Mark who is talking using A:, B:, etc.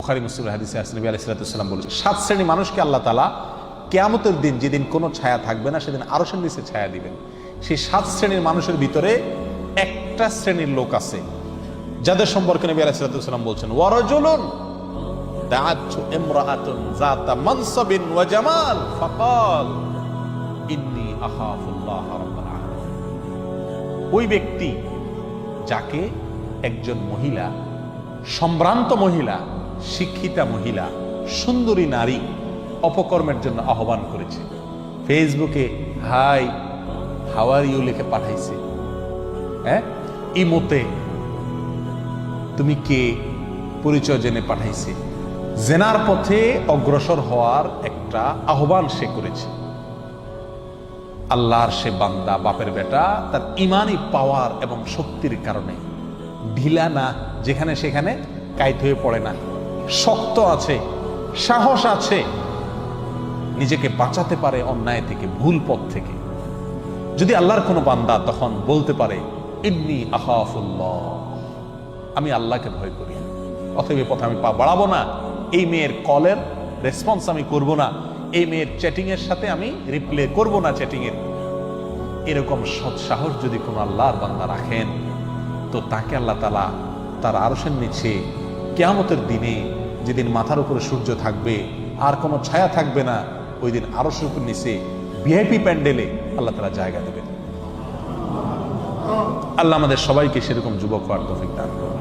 A: বুখারী মুসলিমের হাদিসে আছে, নবী আলাইহিস সালাম বলেছেন 7 শ্রেণীর মানুষকে আল্লাহ তাআলা কিয়ামতের দিন, যেদিন কোনো ছায়া থাকবে না, সেদিন আরশের নিচে ছায়া দিবেন। সেই 7 শ্রেণীর মানুষের ভিতরে একটা শ্রেণীর লোক আছে যাদের সম্পর্কে নবী আলাইহিস সালাম বলছেন, ওয়ারাজুলুন দাআতু ইমরাআতুন যাতা মানসাবিন ওয়া জামাল ফাকাল ইন্নী আখাফুল্লাহ রাব্বাল আলামিন। ওই ব্যক্তি যাকে একজন মহিলা, সম্ভ্রান্ত মহিলা, শিক্ষিতা মহিলা, সুন্দরী নারী অপকর্মের জন্য আহ্বান করেছে, ফেসবুকে হাই হাউ আর ইউ লিখে পাঠাইছে, হ্যাঁ, ইমোতে তুমি কে পরিচয় জেনে পাঠাইছে, জেনার পথে অগ্রসর হওয়ার একটা আহ্বান সে করেছে। আল্লাহর সে বান্দা, বাপের বেটা, তার ইমানি পাওয়ার এবং শক্তির কারণে ঢিলা না, যেখানে সেখানে কাইত হয়ে পড়ে না, শক্ত আছে, সাহস আছে, নিজেকে বাঁচাতে পারে অন্যায় থেকে, ভুল পথ থেকে। যদি আল্লাহর কোনো বান্দা তখন বলতে পারে ইন্নী আখাফুল্লাহ, আমি আল্লাহকে ভয় করি, অতএব এই পথে আমি পা বাড়াবো না, এই মেয়ের কলের রেসপন্স আমি করব না, এই মেয়ের চ্যাটিং এর সাথে আমি রিপ্লে করব না চ্যাটিং এর, এরকম সৎ সাহস যদি কোনো আল্লাহর বান্দা রাখেন, তো তাকে আল্লাহ তাআলা তার আরশের নিচে কিয়ামতের দিনে, যেদিন মাথার উপরে সূর্য থাকবে আর কোনো ছায়া থাকবে না, ওই দিন আরশের উপর নিচে ভিআইপি প্যান্ডেলে আল্লাহ তাআলা জায়গা দেবেন। আল্লাহ আমাদের সবাইকে সেরকম যুবক হওয়ার তৌফিক দান করুন।